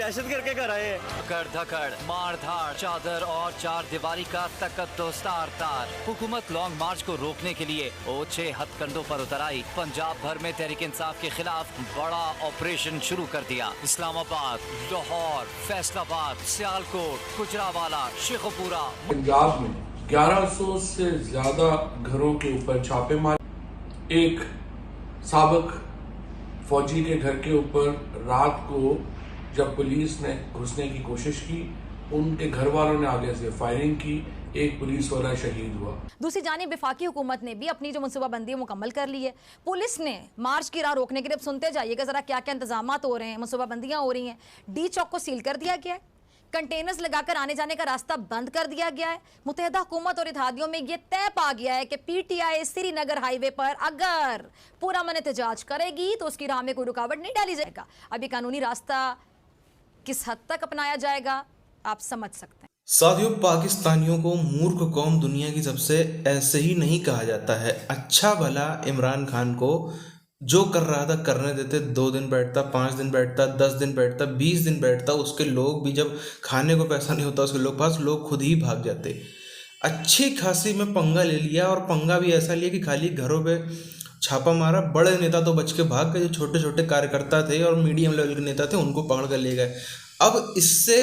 दहशत करके घर आए हैं। धकड़ धकड़, मार धाड़, चादर और चार दीवारी का तकद्दुस तार। हुकूमत लॉन्ग मार्च को रोकने के लिए ओछे हथकंडों पर उतर आई। पंजाब भर में तहरीक इंसाफ के खिलाफ बड़ा ऑपरेशन शुरू कर दिया। इस्लामाबाद, लाहौर, फैसलाबाद, सियालकोट, गुजरावाला, शेखोपुरा। पंजाब में 1100 से ज्यादा घरों के ऊपर छापे मारे। एक साबिक फौजी के घर के ऊपर रात को जब पुलिस ने घुसने की कोशिश की, उनके घर वालों ने आगे से फायरिंग की, एक पुलिस वाला शहीद हुआ। दूसरी जानिब वफाकी हुकूमत ने भी अपनी जो मनसूबाबंदी मुकम्मल कर ली है। पुलिस ने मार्च की राह रोकने के लिए, सुनते जाइएगा जरा क्या क्या इंतजाम हो रहे हैं, मनसूबाबंदियां हो रही हैं। डी चौक को सील कर दिया गया है, कंटेनर्स लगाकर आने जाने का रास्ता बंद कर दिया गया है। मुत्तहिदा हुकूमत और इत्तेहादियों में यह तय पा गया है कि पीटीआई श्रीनगर हाईवे पर अगर पूरा मन एहतजाज करेगी तो उसकी राह में कोई रुकावट नहीं डाली जाएगा। अभी कानूनी रास्ता किस हद तक अपनाया जाएगा आप समझ सकते हैं। साथियों, पाकिस्तानियों को मूर्ख कौम दुनिया की सबसे ऐसे ही नहीं कहा जाता है। अच्छा भला इमरान खान को जो कर रहा था करने देते। 2 दिन बैठता, 5 दिन बैठता, 10 दिन बैठता, 20 दिन बैठता। उसके लोग भी, जब खाने को पैसा नहीं होता उसके लोग पास, लोग खुद ही भाग जाते। अच्छी खासी में पंगा ले लिया, और पंगा भी ऐसा लिया कि खाली घरों पे छापा मारा। बड़े नेता तो बच के भाग गए, जो छोटे छोटे कार्यकर्ता थे और मीडियम लेवल के नेता थे उनको पकड़ कर ले गए। अब इससे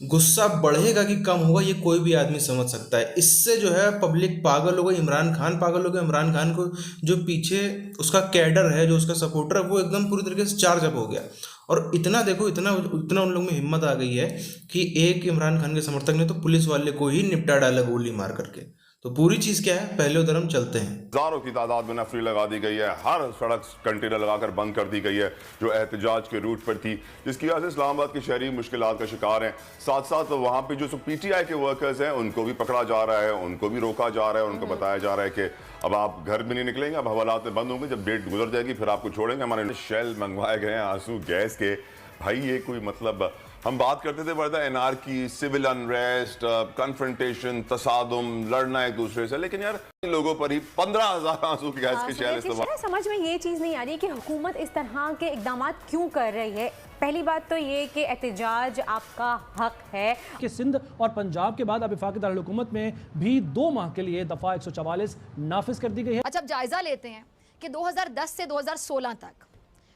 गुस्सा बढ़ेगा कि कम होगा, ये कोई भी आदमी समझ सकता है। इससे जो है पब्लिक पागल हो गई, इमरान खान पागल हो गया। इमरान खान को जो पीछे उसका कैडर है, जो उसका सपोर्टर है, वो एकदम पूरी तरीके से चार्ज अप हो गया। और इतना देखो, इतना उन लोगों में हिम्मत आ गई है कि एक इमरान खान के समर्थक ने तो पुलिस वाले को ही निपटा डाला गोली मार करके। तो पूरी चीज क्या है, पहले उधर हम चलते हैं। हजारों की तादाद में नफरी लगा दी गई है, हर सड़क कंटेनर लगाकर बंद कर दी गई है जो एहतजाज के रूट पर थी, जिसकी वजह से इस्लामाबाद के शहरी मुश्किलात का शिकार हैं। साथ साथ वहाँ पे जो पीटीआई के वर्कर्स हैं उनको भी पकड़ा जा रहा है, उनको भी रोका जा रहा है, उनको बताया जा रहा है कि अब आप घर भी नहीं निकलेंगे, अब हवालात में बंद होंगे, जब डेट गुजर जाएगी फिर आपको छोड़ेंगे। हमारे शेल मंगवाए गए हैं आंसू गैस के। भाई ये कोई मतलब, हम बात करते थे बड़ा एनार्की, सिविल अनरेस्ट, कन्फ्रंटेशन, तसादुम, लड़ना एक दूसरे से, लेकिन यार लोगों पर ही 15,000 आंसू की गैस के शैल इस्तेमाल। समझ में ये चीज़ नहीं आ रही कि हुकूमत इस तरह के इकदाम क्यों कर रही है। पहली बात तो ये कि एहतजाज आपका हक है कि सिंध और पंजाब के बाद अब वफाकी दारुल हुकूमत में भी 2 माह के लिए दफा 144 नाफिज कर दी गई है। अच्छा, अब जायजा लेते हैं कि 2010 से 2016 तक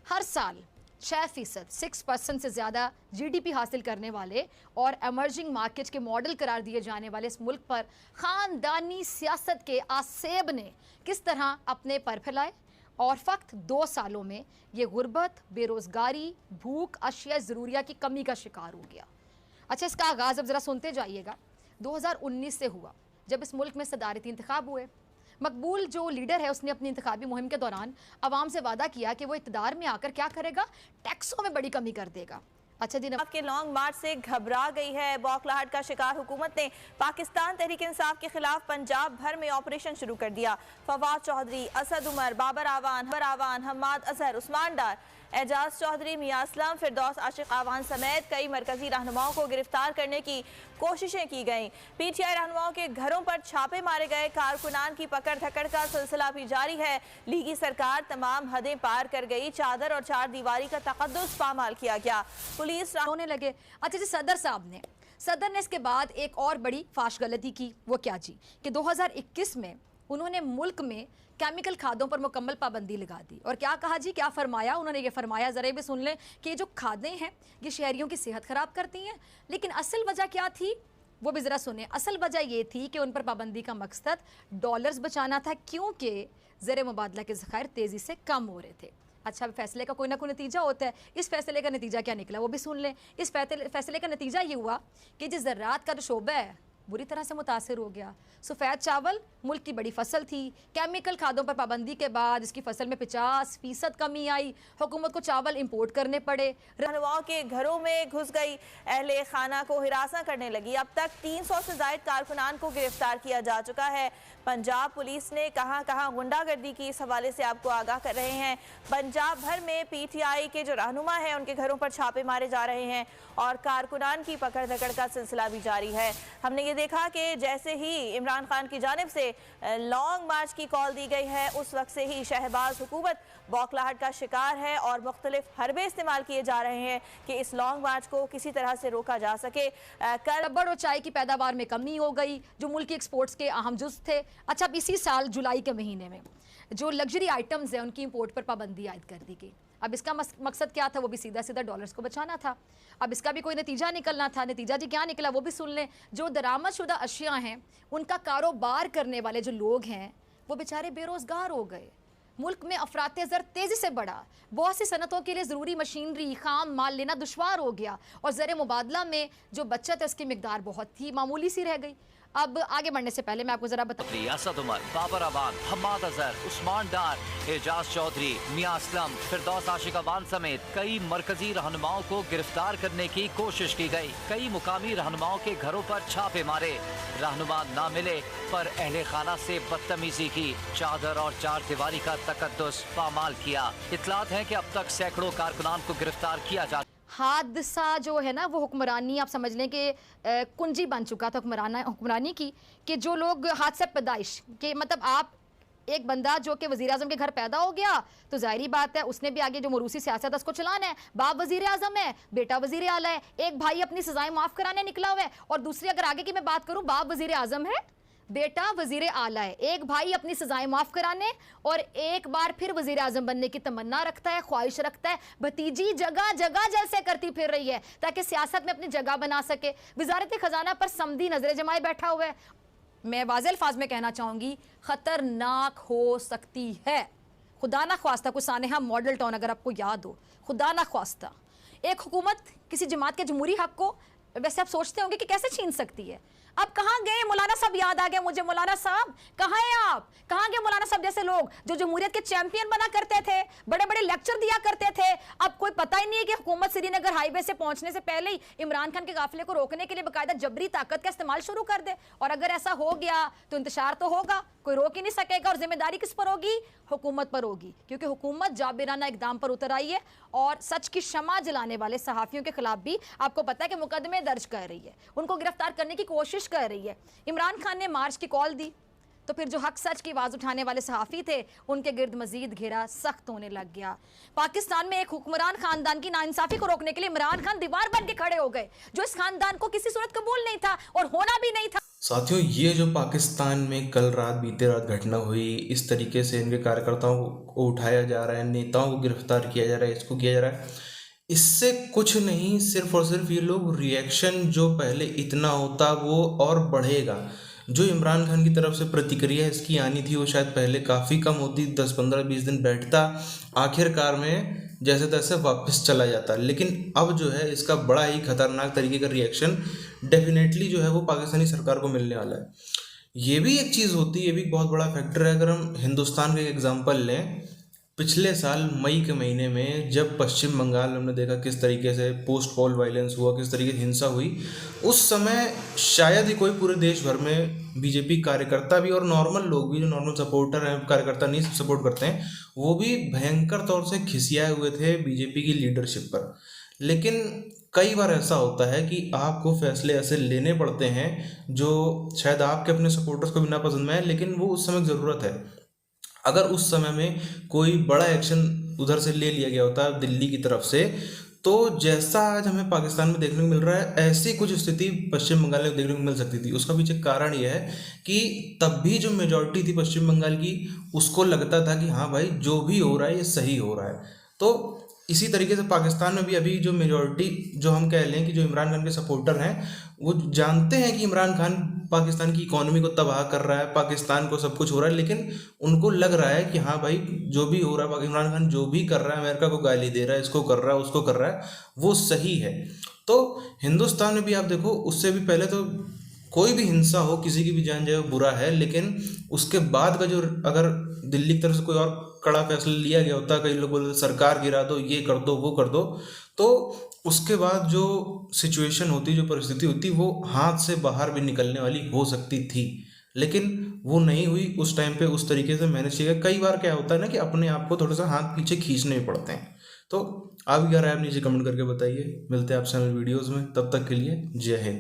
हर साल 6% 6% से ज़्यादा जीडीपी हासिल करने वाले और एमर्जिंग मार्केट के मॉडल करार दिए जाने वाले इस मुल्क पर ख़ानदानी सियासत के आसेब ने किस तरह अपने पर फैलाए, और फ़क्त 2 सालों में ये गुर्बत, बेरोज़गारी, भूख, अशिया ज़रूरिया की कमी का शिकार हो गया। अच्छा, इसका आगाज़ अब ज़रा सुनते जाइएगा। 2019 से हुआ, जब इस मुल्क में सदारती इंतखाब हुए। मकबूल जो लीडर है उसने अपनी इंतखाबी मुहिम के दौरान अवाम से वादा किया कि वो इक़्तिदार में आकर क्या करेगा, टैक्सों में बड़ी कमी कर देगा। अच्छा जी, आपके लॉन्ग मार्च से घबरा गई है। बौखलाहट का शिकार हुकूमत ने पाकिस्तान तहरीक इंसाफ के खिलाफ पंजाब भर में ऑपरेशन शुरू कर दिया। फवाद चौधरी, असद उमर, बाबर आवान, हम्माद अजहर, उस्मान डार, एजाज चौधरी, मियां असलम, फिरदौस आशिक आवान समेत कई मरकजी रहनुमाओं को गिरफ्तार करने की कोशिशें की गईं। पीटीआई रहनुमाओं के घरों पर छापे मारे गए। कारकुनान की पकड़ धकड़ का सिलसिला भी जारी है। लीगी सरकार तमाम हदें पार कर गई। चादर और चार दीवारी का तकद्दुस पामाल किया गया। पुलिस होने लगे। अच्छा जी, सदर ने इसके बाद एक और बड़ी फाश गलती की। वो क्या जी, कि 2021 में उन्होंने मुल्क में केमिकल खादों पर मुकम्मल पाबंदी लगा दी। और क्या कहा जी, क्या फरमाया उन्होंने? ये फरमाया, ज़रा भी सुन लें, कि जो खादें हैं ये शहरियों की सेहत ख़राब करती हैं। लेकिन असल वजह क्या थी वो भी ज़रा सुने। असल वजह ये थी कि उन पर पाबंदी का मकसद डॉलर्स बचाना था, क्योंकि ज़र मुबादला के ज़खायर तेज़ी से कम हो रहे थे। अच्छा, फैसले का कोई ना कोई नतीजा होता है। इस फैसले का नतीजा क्या निकला वो भी सुन लें। इस फैसले का नतीजा ये हुआ कि जिस ज़राअत का जो शोबा है बुरी तरह से मुतासर हो गया। सफ़ेद चावल मुल्क की बड़ी फसल थी, केमिकल खादों पर पाबंदी के बाद इसकी फसल में 50% कमी आई। हुकूमत को चावल इंपोर्ट करने पड़े। रहनुमाओं के घरों में घुस गई, अहले खाना को हिरासा करने लगी। अब तक 300 से ज़ायद कारकुनान को गिरफ्तार किया जा चुका है। पंजाब पुलिस ने कहां कहां गुंडागर्दी की, इस हवाले से आपको आगाह कर रहे हैं। पंजाब भर में पीटीआई के जो रहनुमा हैं उनके घरों पर छापे मारे जा रहे हैं और कारकुनान की पकड़ धकड़ का सिलसिला भी जारी है। हमने ये देखा कि जैसे ही इमरान खान की जानिब से लॉन्ग मार्च की कॉल दी गई है। उस वक्त से ही शहबाज हुकूमत बौखलाहट का शिकार है और मुख्तलिफ हरबे इस्तेमाल किए जा रहे हैं कि इस लॉन्ग मार्च को किसी तरह से रोका जा सके। कल रबड़ और चाय की पैदावार में कमी हो गई, जो मुल्क की एक्सपोर्ट्स के अहम जुज थे। अच्छा, अब इसी साल जुलाई के महीने में जो लग्जरी आइटम्स हैं उनकी इंपोर्ट पर पाबंदी आयद कर दी गई। अब इसका मकसद क्या था? वो भी सीधा सीधा डॉलर्स को बचाना था। अब इसका भी कोई नतीजा निकलना था। नतीजा जी क्या निकला वो भी सुन लें। जो दरामदशुदा अशिया हैं उनका कारोबार करने वाले जो लोग हैं वो बेचारे बेरोज़गार हो गए। मुल्क में अफराते ज़र तेज़ी से बढ़ा। बहुत सी सनतों के लिए ज़रूरी मशीनरी खाम माल लेना दुश्वार हो गया और ज़र मुबादला में जो बचत है उसकी मिकदार बहुत ही मामूली सी रह गई। अब आगे बढ़ने से पहले मैं आपको जरा बताऊं, असद उमर, बाबर अवान, हम्माद अजहर, उस्मान डार, एजाज चौधरी, मियां असलम, फिरदौस आशिक अवान समेत कई मरकजी रहनुमाओं को गिरफ्तार करने की कोशिश की गई। कई मुकामी रहनुमाओं के घरों पर छापे मारे। रहनुमा ना मिले पर अहले खाना से बदतमीजी की, चादर और चार दीवारी का तकद्दुस पामाल किया। इतलात है कि अब तक सैकड़ों कारकुनान को गिरफ्तार किया जा। हादसा जो है ना वो हुक्मरानी आप समझ लें कि कुंजी बन चुका था हुक्मरानी की, कि जो लोग हाथ से पैदाइश के मतलब आप एक बंदा जो कि वज़ीर आज़म के घर पैदा हो गया तो जाहिर बात है उसने भी आगे जो मरूसी सियासत है उसको चलाना है। बाप वज़ीर आज़म है, बेटा वज़ीर आला है, एक भाई अपनी सजाएं माफ़ कराने निकला हुआ है और दूसरी अगर आगे की मैं बात करूँ, बाप वज़ीर आज़म है, बेटा वजीर आला है, एक भाई अपनी सजाएं माफ़ कराने और एक बार फिर वजीर आज़म बनने की तमन्ना रखता है, ख्वाहिश रखता है। भतीजी जगह जगह जलसे करती फिर रही है ताकि सियासत में अपनी जगह बना सके। वजारत खजाना पर समदी नजरें जमाए बैठा हुआ है। मैं वाज़े अल्फाज में कहना चाहूँगी ख़तरनाक हो सकती है। खुदा ना ख्वास्ता कुछ सानेहा मॉडल टाउन अगर आपको याद हो, खुदा ना ख्वास्ता एक हुकूमत किसी जमात के जमहूरी हक को वैसे आप सोचते होंगे कि कैसे छीन सकती है। अब कहाँ गए मौलाना साहब? याद आ गया मुझे, मौलाना साहब कहाँ हैं आप? कहाँ गए मौलाना साहब जैसे लोग जो जमहूरियत के चैंपियन बना करते थे, बड़े बड़े लेक्चर दिया करते थे? अब कोई पता ही नहीं है कि हुकूमत श्रीनगर हाईवे से पहुंचने से पहले ही इमरान खान के काफिले को रोकने के लिए बाकायदा जबरी ताकत का इस्तेमाल शुरू कर दे। और अगर ऐसा हो गया तो इंतशार तो होगा, कोई रोक ही नहीं सकेगा। और जिम्मेदारी किस पर होगी? हुकूमत पर होगी, क्योंकि हुकूमत जाबिराना इकदाम पर उतर आई है और सच की शमा जलाने वाले सहाफ़ियों के खिलाफ भी आपको पता है कि मुकदमे दर्ज कर रही है, उनको गिरफ्तार करने की कोशिश कर रही है। इमरान खान ने मार्च की कॉल दी तो फिर जो हक सच की आवाज़ उठाने वाले सहाफ़ी थे उनके गिर्द मजीद घेरा सख्त होने लग गया। पाकिस्तान में एक हुक्मरान खानदान की नाइंसाफ़ी को रोकने के लिए इमरान खान दीवार बन के खड़े हो गए, जो इस खानदान को किसी सूरत कबूल नहीं था और होना भी नहीं था। साथियों, ये जो पाकिस्तान में कल रात बीते रात घटना हुई, इस तरीके से इनके कार्यकर्ताओं को उठाया जा रहा है, नेताओं को गिरफ्तार किया जा रहा है, इसको किया जा रहा है, इससे कुछ नहीं, सिर्फ और सिर्फ ये लोग रिएक्शन जो पहले इतना होता वो और बढ़ेगा। जो इमरान खान की तरफ से प्रतिक्रिया इसकी आनी थी वो शायद पहले काफ़ी कम होती, 10 15 20 दिन बैठता, आखिरकार में जैसे तैसे वापस चला जाता। लेकिन अब जो है इसका बड़ा ही खतरनाक तरीके का रिएक्शन डेफिनेटली जो है वो पाकिस्तानी सरकार को मिलने वाला है। ये भी एक चीज़ होती है, ये भी बहुत बड़ा फैक्टर है। अगर हम हिंदुस्तान का एक एग्जांपल लें, पिछले साल मई के महीने में जब पश्चिम बंगाल में हमने देखा किस तरीके से पोस्ट पोल वायलेंस हुआ, किस तरीके से हिंसा हुई, उस समय शायद ही कोई पूरे देश भर में बीजेपी कार्यकर्ता भी और नॉर्मल लोग भी, जो नॉर्मल सपोर्टर हैं, कार्यकर्ता नहीं सपोर्ट करते हैं, वो भी भयंकर तौर से खिसियाए हुए थे बीजेपी की लीडरशिप पर। लेकिन कई बार ऐसा होता है कि आपको फैसले ऐसे लेने पड़ते हैं जो शायद आपके अपने सपोर्टर्स को भी ना पसंद में आए, लेकिन वो उस समय ज़रूरत है। अगर उस समय में कोई बड़ा एक्शन उधर से ले लिया गया होता दिल्ली की तरफ से, तो जैसा आज हमें पाकिस्तान में देखने को मिल रहा है, ऐसी कुछ स्थिति पश्चिम बंगाल में देखने को मिल सकती थी। उसका पीछे कारण यह है कि तब भी जो मेजॉरिटी थी पश्चिम बंगाल की, उसको लगता था कि हाँ भाई जो भी हो रहा है ये सही हो रहा है। तो इसी तरीके से पाकिस्तान में भी अभी जो मेजॉरिटी, जो हम कह लें कि जो इमरान खान के सपोर्टर हैं, वो जानते हैं कि इमरान खान पाकिस्तान की इकोनॉमी को तबाह कर रहा है, पाकिस्तान को सब कुछ हो रहा है, लेकिन उनको लग रहा है कि हाँ भाई जो भी हो रहा है, इमरान खान जो भी कर रहा है, अमेरिका को गाली दे रहा है, इसको कर रहा है, उसको कर रहा है, वो सही है। तो हिंदुस्तान में भी आप देखो, उससे भी पहले तो कोई भी हिंसा हो, किसी की भी जान जाए, वो बुरा है, लेकिन उसके बाद का जो अगर दिल्ली की तरफ से कोई और कड़ा फैसला लिया गया होता, कई लोग बोलते सरकार गिरा दो, ये कर दो, वो कर दो, तो उसके बाद जो सिचुएशन होती, जो परिस्थिति होती, वो हाथ से बाहर भी निकलने वाली हो सकती थी, लेकिन वो नहीं हुई। उस टाइम पे उस तरीके से मैनेज किया। कई बार क्या होता है ना कि अपने आप को थोड़ा सा हाथ पीछे खींचने भी पड़ते हैं। तो आप क्या राय आप नीचे कमेंट करके बताइए। मिलते हैं आपसे वीडियोज़ में, तब तक के लिए जय हिंद।